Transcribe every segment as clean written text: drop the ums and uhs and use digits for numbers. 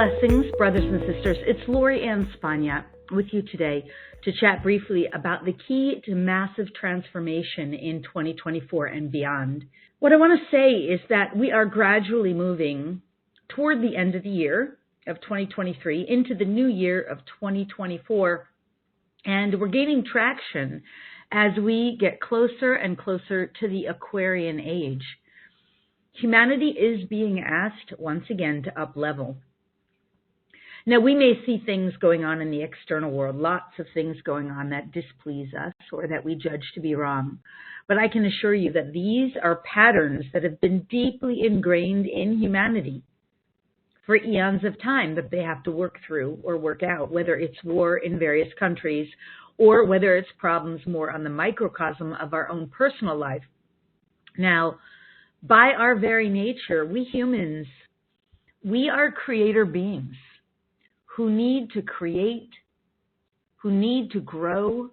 Blessings, brothers and sisters. It's Lori Ann Spagna with you today to chat briefly about the key to massive transformation in 2024 and beyond. What I want to say is that we are gradually moving toward the end of the year of 2023 into the new year of 2024, and we're gaining traction as we get closer and closer to the Aquarian age. Humanity is being asked once again to up-level. Now, we may see things going on in the external world, lots of things going on that displease us or that we judge to be wrong. But I can assure you that these are patterns that have been deeply ingrained in humanity for eons of time that they have to work through or work out, whether it's war in various countries or whether it's problems more on the microcosm of our own personal life. Now, by our very nature, we humans, we are creator beings who need to create, who need to grow,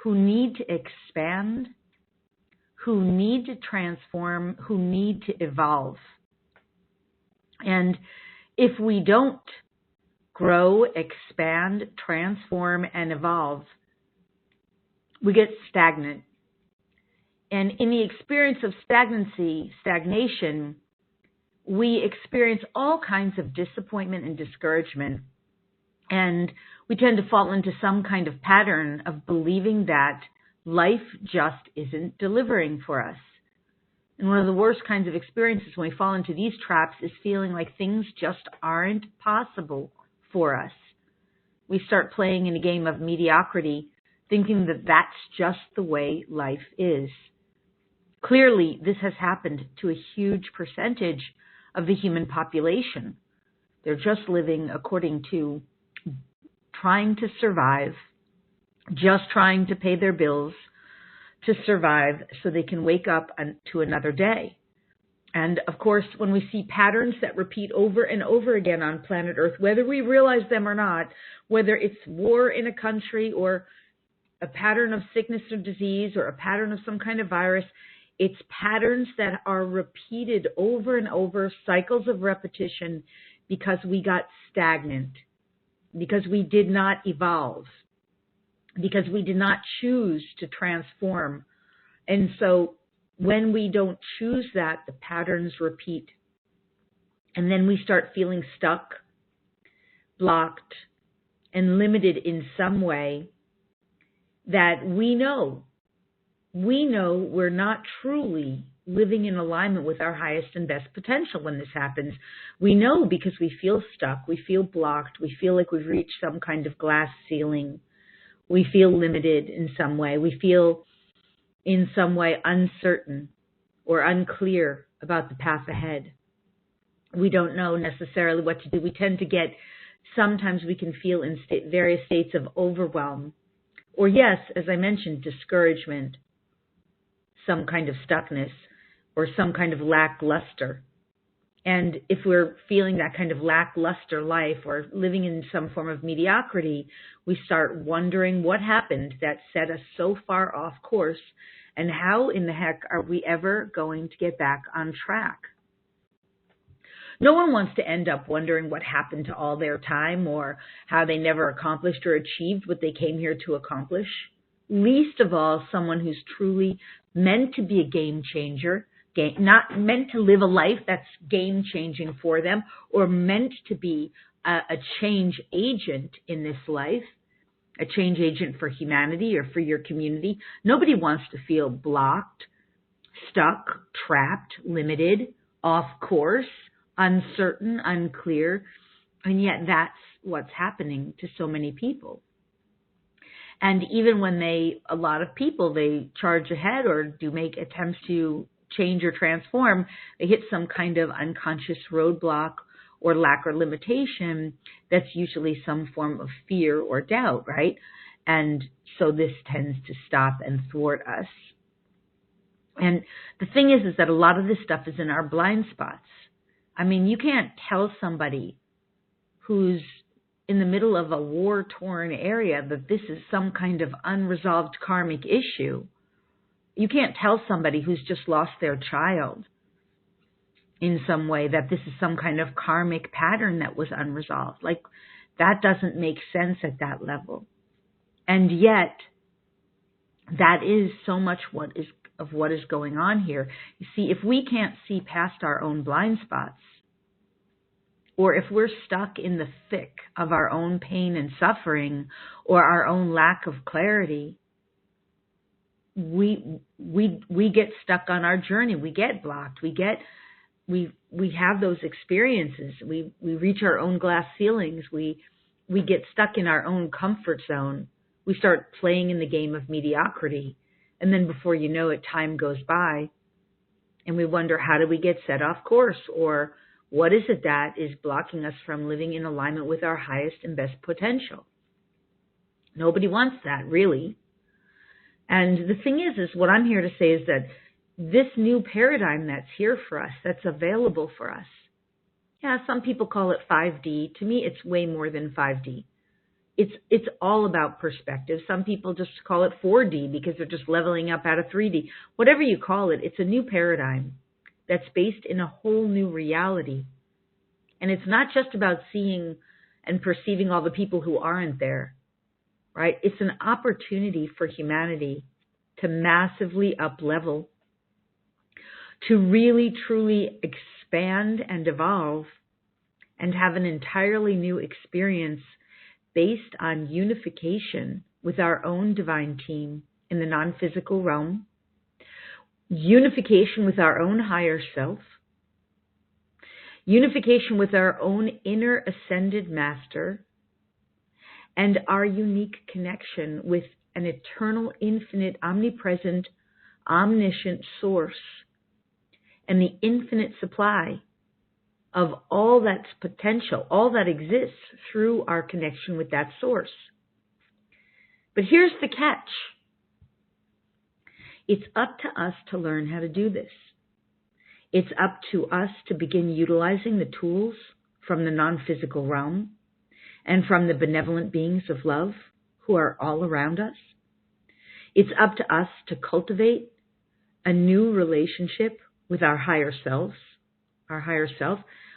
who need to expand, who need to transform, who need to evolve. And if we don't grow, expand, transform, and evolve, we get stagnant. And in the experience of stagnation, we experience all kinds of disappointment and discouragement. And we tend to fall into some kind of pattern of believing that life just isn't delivering for us. And one of the worst kinds of experiences when we fall into these traps is feeling like things just aren't possible for us. We start playing in a game of mediocrity, thinking that that's just the way life is. Clearly, this has happened to a huge percentage of the human population. They're just living according to trying to survive, just trying to pay their bills to survive so they can wake up to another day. And of course, when we see patterns that repeat over and over again on planet Earth, whether we realize them or not, whether it's war in a country or a pattern of sickness or disease or a pattern of some kind of virus, it's patterns that are repeated over and over, cycles of repetition, because we got stagnant, because we did not evolve, because we did not choose to transform. And so when we don't choose that, the patterns repeat. And then we start feeling stuck, blocked, and limited in some way that we know we're not truly living in alignment with our highest and best potential when this happens. We know because we feel stuck, we feel blocked, we feel like we've reached some kind of glass ceiling. We feel limited in some way. We feel in some way uncertain or unclear about the path ahead. We don't know necessarily what to do. We tend to get, sometimes we can feel in various states of overwhelm. Or yes, as I mentioned, discouragement, some kind of stuckness, or some kind of lackluster. And if we're feeling that kind of lackluster life or living in some form of mediocrity, we start wondering what happened that set us so far off course, and how in the heck are we ever going to get back on track? No one wants to end up wondering what happened to all their time or how they never accomplished or achieved what they came here to accomplish. Least of all, someone who's truly meant to be a game changer, not meant to live a life that's game-changing for them, or meant to be a change agent in this life, a change agent for humanity or for your community. Nobody wants to feel blocked, stuck, trapped, limited, off course, uncertain, unclear, and yet that's what's happening to so many people. And even when a lot of people, they charge ahead or do make attempts to change or transform, they hit some kind of unconscious roadblock or lack or limitation that's usually some form of fear or doubt, right? And so this tends to stop and thwart us. And the thing is that a lot of this stuff is in our blind spots. I mean, you can't tell somebody who's in the middle of a war-torn area that this is some kind of unresolved karmic issue. You can't tell somebody who's just lost their child in some way, that this is some kind of karmic pattern that was unresolved. Like, that doesn't make sense at that level. And yet, that is so much what is going on here. You see, if we can't see past our own blind spots, or if we're stuck in the thick of our own pain and suffering, or our own lack of clarity, we get stuck on our journey. We get blocked. We have those experiences. We reach our own glass ceilings. We get stuck in our own comfort zone. We start playing in the game of mediocrity. And then before you know it, time goes by and we wonder, how do we get set off course? Or what is it that is blocking us from living in alignment with our highest and best potential? Nobody wants that, really. And the thing is what I'm here to say is that this new paradigm that's here for us, that's available for us. Yeah, some people call it 5D. To me, it's way more than 5D. It's all about perspective. Some people just call it 4D because they're just leveling up out of 3D. Whatever you call it, it's a new paradigm that's based in a whole new reality. And it's not just about seeing and perceiving all the people who aren't there, right? It's an opportunity for humanity to massively up-level, to really, truly expand and evolve and have an entirely new experience based on unification with our own divine team in the non-physical realm, unification with our own higher self, unification with our own inner ascended master, and our unique connection with an eternal, infinite, omnipresent, omniscient source, and the infinite supply of all that's potential, all that exists through our connection with that source. But here's the catch. It's up to us to learn how to do this. It's up to us to begin utilizing the tools from the non-physical realm and from the benevolent beings of love who are all around us. It's up to us to cultivate a new relationship with our higher self,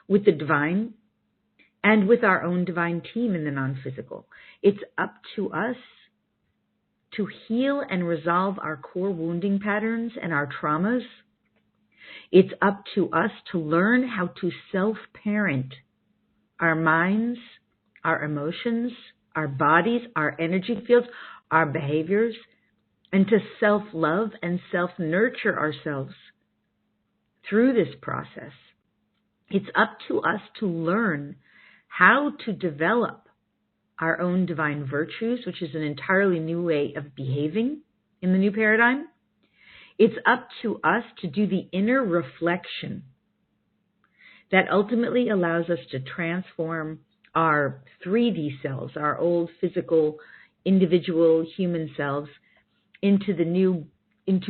with the divine, and with our own divine team in the non-physical. It's up to us to heal and resolve our core wounding patterns and our traumas. It's up to us to learn how to self-parent our minds, our emotions, our bodies, our energy fields, our behaviors, and to self-love and self-nurture ourselves through this process. It's up to us to learn how to develop our own divine virtues, which is an entirely new way of behaving in the new paradigm. It's up to us to do the inner reflection that ultimately allows us to transform our 3D selves, our old physical, individual human selves, into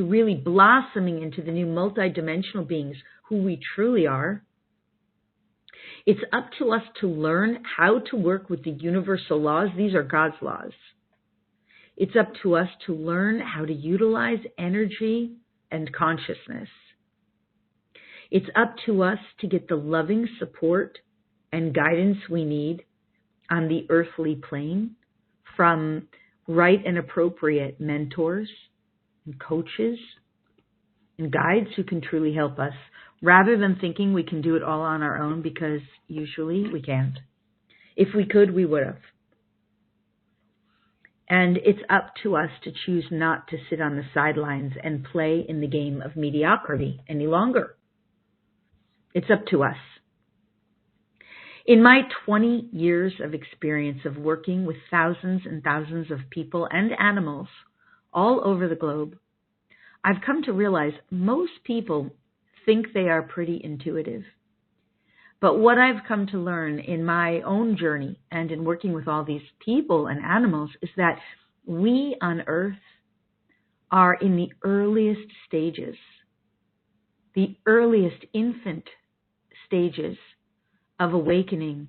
really blossoming into the new multidimensional beings who we truly are. It's up to us to learn how to work with the universal laws. These are God's laws. It's up to us to learn how to utilize energy and consciousness. It's up to us to get the loving support and guidance we need on the earthly plane from right and appropriate mentors and coaches and guides who can truly help us, rather than thinking we can do it all on our own, because usually we can't. If we could, we would have. And it's up to us to choose not to sit on the sidelines and play in the game of mediocrity any longer. It's up to us. In my 20 years of experience of working with thousands and thousands of people and animals all over the globe, I've come to realize most people think they are pretty intuitive. But what I've come to learn in my own journey and in working with all these people and animals is that we on Earth are in the earliest stages, the earliest infant stages of awakening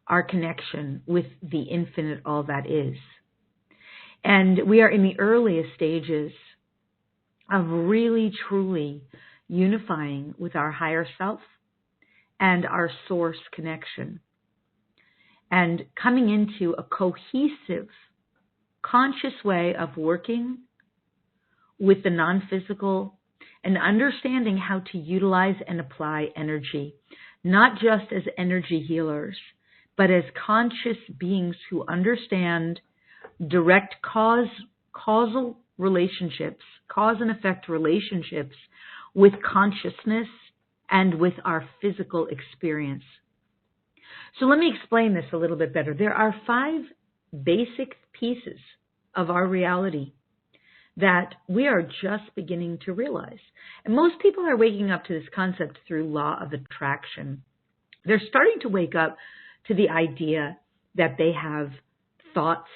our connection with the infinite all that is. And we are in the earliest stages of really, truly unifying with our higher self and our source connection. And coming into a cohesive, conscious way of working with the non-physical and understanding how to utilize and apply energy, not just as energy healers, but as conscious beings who understand direct causal relationships, cause and effect relationships with consciousness and with our physical experience. So let me explain this a little bit better. There are 5 basic pieces of our reality that we are just beginning to realize. And most people are waking up to this concept through law of attraction. They're starting to wake up to the idea that they have thoughts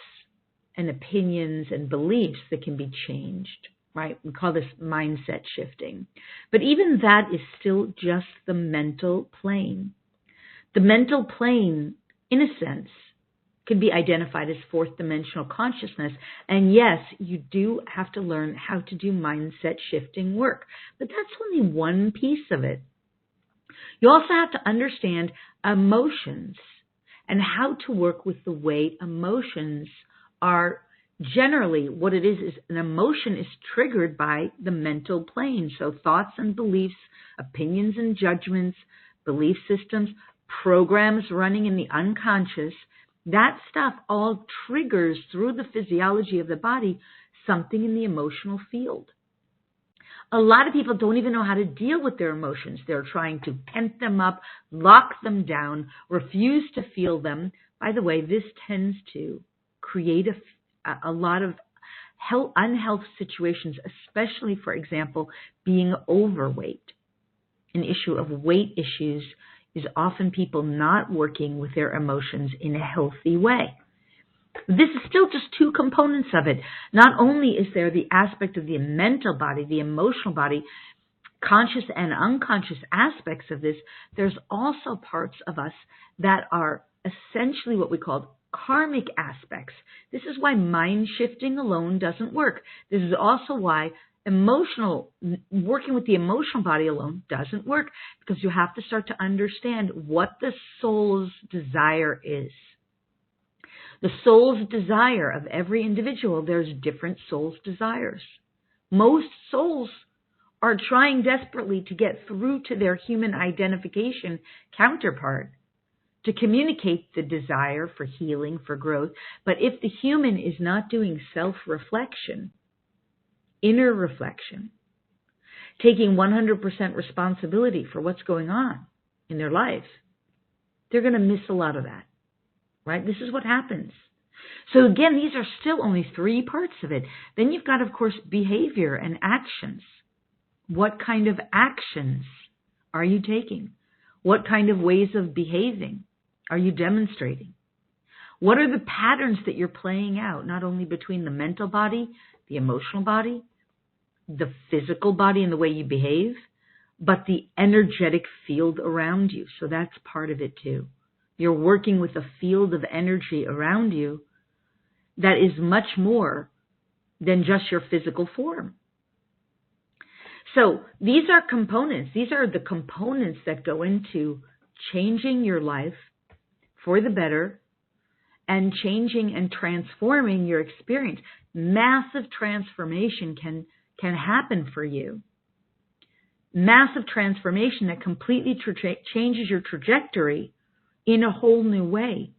and opinions and beliefs that can be changed, right? We call this mindset shifting. But even that is still just the mental plane. The mental plane, in a sense, can be identified as 4th dimensional consciousness. And yes, you do have to learn how to do mindset shifting work. But that's only one piece of it. You also have to understand emotions and how to work with the way emotions are generally. What it is an emotion is triggered by the mental plane. So thoughts and beliefs, opinions and judgments, belief systems, programs running in the unconscious, that stuff all triggers through the physiology of the body something in the emotional field. A lot of people don't even know how to deal with their emotions. They're trying to pent them up, lock them down, refuse to feel them. By the way, this tends to create a lot of unhealth situations, especially, for example, being overweight. An issue of weight issues is often people not working with their emotions in a healthy way. This is still just 2 components of it. Not only is there the aspect of the mental body, the emotional body, conscious and unconscious aspects of this, there's also parts of us that are essentially what we call karmic aspects. This is why mind shifting alone doesn't work. This is also why working with the emotional body alone doesn't work, because you have to start to understand what the soul's desire is. The soul's desire of every individual, there's different soul's desires. Most souls are trying desperately to get through to their human identification counterpart, to communicate the desire for healing, for growth. But if the human is not doing self-reflection, inner reflection, taking 100% responsibility for what's going on in their life, they're going to miss a lot of that, right? This is what happens. So again, these are still only 3 parts of it. Then you've got, of course, behavior and actions. What kind of actions are you taking? What kind of ways of behaving are you demonstrating? What are the patterns that you're playing out, not only between the mental body, the emotional body, the physical body and the way you behave, but the energetic field around you? So that's part of it too. You're working with a field of energy around you that is much more than just your physical form. So these are components. These are the components that go into changing your life for the better and changing and transforming your experience. Massive transformation can happen for you. Massive transformation that completely changes your trajectory in a whole new way,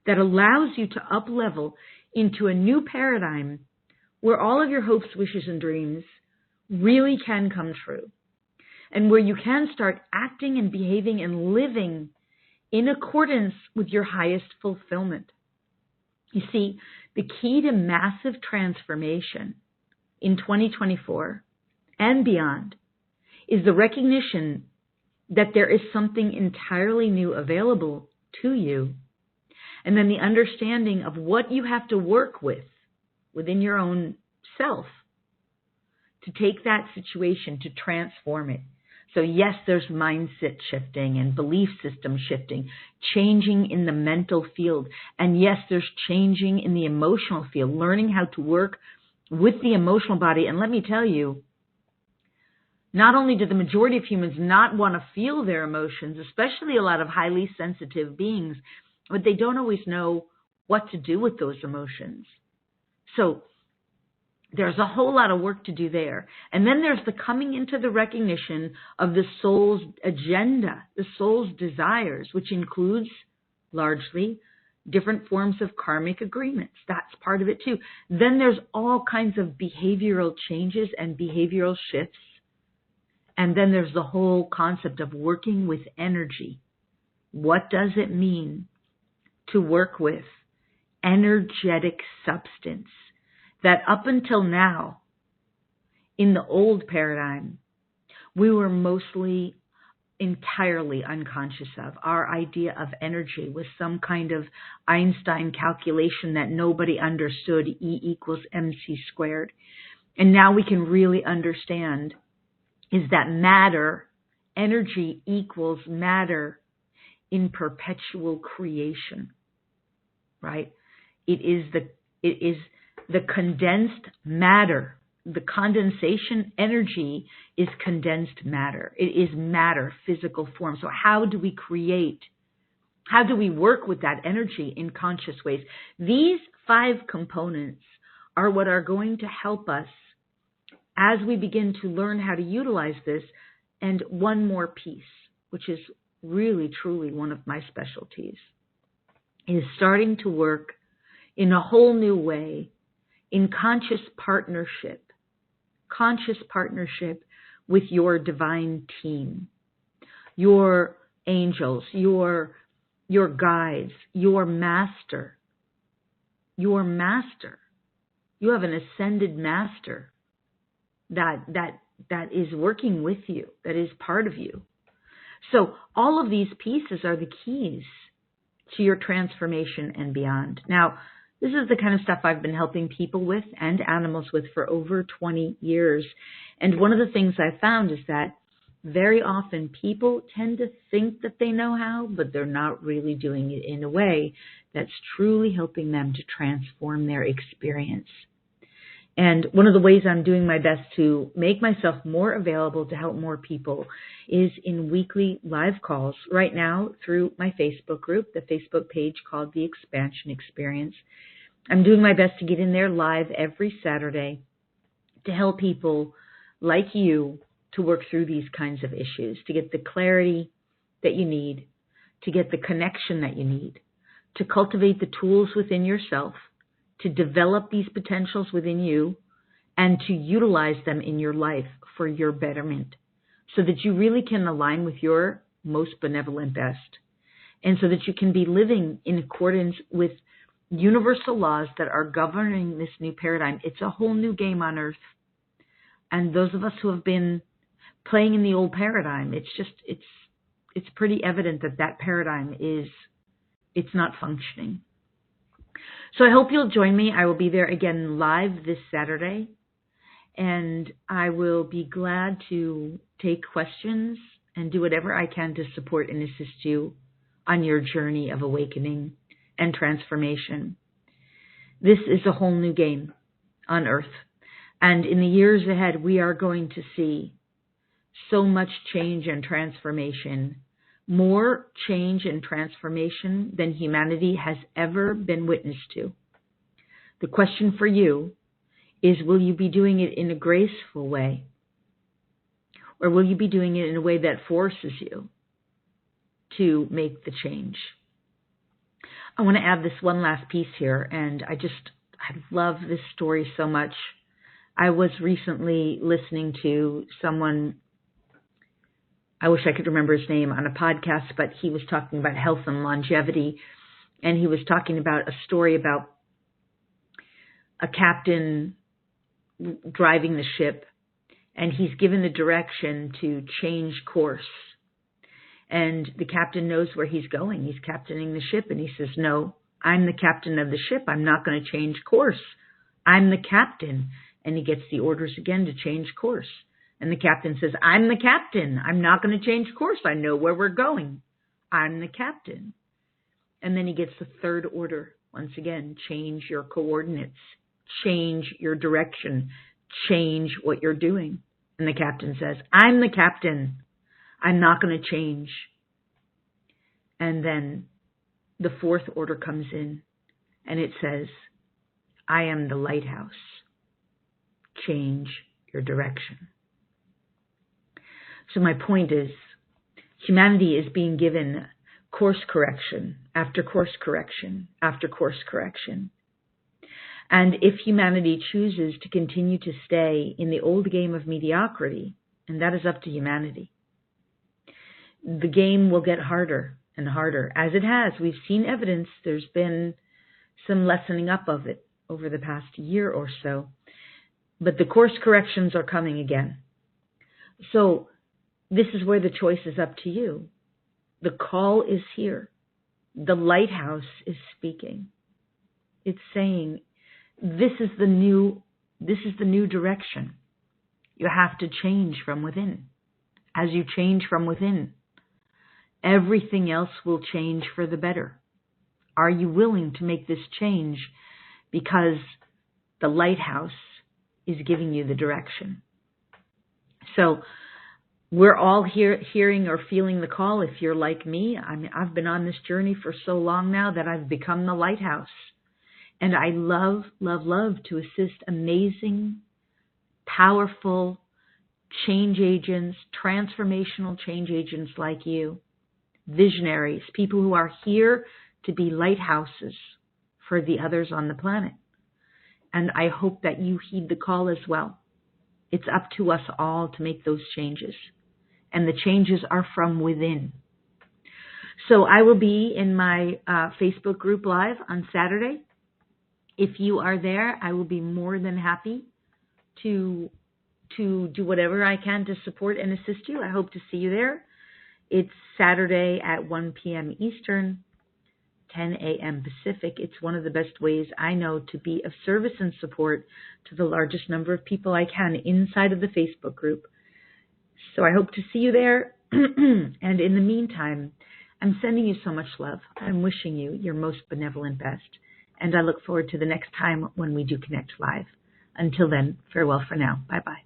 that allows you to up-level into a new paradigm where all of your hopes, wishes, and dreams really can come true, and where you can start acting and behaving and living in accordance with your highest fulfillment. You see, the key to massive transformation in 2024 and beyond is the recognition that there is something entirely new available to you, and then the understanding of what you have to work with within your own self to take that situation, to transform it. So yes, there's mindset shifting and belief system shifting, changing in the mental field. And yes, there's changing in the emotional field, learning how to work with the emotional body. And let me tell you, Not only do the majority of humans not want to feel their emotions, especially a lot of highly sensitive beings, but they don't always know what to do with those emotions. So there's a whole lot of work to do there. And then there's the coming into the recognition of the soul's agenda, the soul's desires, which includes largely different forms of karmic agreements. That's part of it too. Then there's all kinds of behavioral changes and behavioral shifts. And then there's the whole concept of working with energy. What does it mean to work with energetic substance that up until now, in the old paradigm, we were mostly entirely unconscious of? Our idea of energy was some kind of Einstein calculation that nobody understood, E equals mc squared. And now we can really understand is that matter, energy equals matter in perpetual creation, right? It is the condensed matter. The condensation energy is condensed matter. It is matter, physical form. So how do we create? How do we work with that energy in conscious ways? These 5 components are what are going to help us as we begin to learn how to utilize this. And one more piece, which is really, truly one of my specialties, is starting to work in a whole new way in conscious partnership with your divine team, your angels, your guides, your master. You have an ascended master that is working with you, that is part of you. So all of these pieces are the keys to your transformation and beyond. Now, this is the kind of stuff I've been helping people with and animals with for over 20 years. And one of the things I found is that very often people tend to think that they know how, but they're not really doing it in a way that's truly helping them to transform their experience. And one of the ways I'm doing my best to make myself more available to help more people is in weekly live calls right now through my Facebook group, the Facebook page called The Expansion Experience. I'm doing my best to get in there live every Saturday to help people like you to work through these kinds of issues, to get the clarity that you need, to get the connection that you need, to cultivate the tools within yourself, to develop these potentials within you, and to utilize them in your life for your betterment so that you really can align with your most benevolent best, and so that you can be living in accordance with universal laws that are governing this new paradigm. It's a whole new game on earth. And those of us who have been playing in the old paradigm, it's pretty evident that paradigm it's not functioning. So I hope you'll join me. I will be there again live this Saturday, and I will be glad to take questions and do whatever I can to support and assist you on your journey of awakening and transformation. This is a whole new game on earth. And in the years ahead, we are going to see so much change and transformation, more change and transformation than humanity has ever been witness to. The question for you is, will you be doing it in a graceful way? Or will you be doing it in a way that forces you to make the change? I want to add this one last piece here, and I love this story so much. I was recently listening to someone, I wish I could remember his name, on a podcast, but he was talking about health and longevity, and he was talking about a story about a captain driving the ship, and he's given the direction to change course. And the captain knows where he's going. He's captaining the ship, and he says, "No, I'm the captain of the ship. I'm not going to change course. I'm the captain." And he gets the orders again to change course. And the captain says, "I'm the captain. I'm not going to change course. I know where we're going. I'm the captain." And then he gets the third order. Once again, change your coordinates, change your direction, change what you're doing. And the captain says, I'm the captain. I'm not going to change. And then the fourth order comes in and it says, I am the lighthouse. Change your direction. So my point is, humanity is being given course correction after course correction after course correction. And if humanity chooses to continue to stay in the old game of mediocrity, and that is up to humanity, the game will get harder and harder, as it has. We've seen evidence. There's been some lessening up of it over the past year or so. But the course corrections are coming again. So this is where the choice is up to you. The call is here. The lighthouse is speaking. It's saying, this is the new direction. You have to change from within. As you change from within, everything else will change for the better. Are you willing to make this change because the lighthouse is giving you the direction? So we're all hearing or feeling the call. If you're like me, I've been on this journey for so long now that I've become the lighthouse. And I love, love, love to assist amazing, powerful change agents, transformational change agents like you, visionaries, people who are here to be lighthouses for the others on the planet. And I hope that you heed the call as well. It's up to us all to make those changes. And the changes are from within. So I will be in my Facebook group live on Saturday. If you are there, I will be more than happy to do whatever I can to support and assist you. I hope to see you there. It's Saturday at 1 p.m. Eastern, 10 a.m. Pacific. It's one of the best ways I know to be of service and support to the largest number of people I can inside of the Facebook group. So I hope to see you there. And in the meantime, I'm sending you so much love. I'm wishing you your most benevolent best. And I look forward to the next time when we do connect live. Until then, farewell for now. Bye-bye.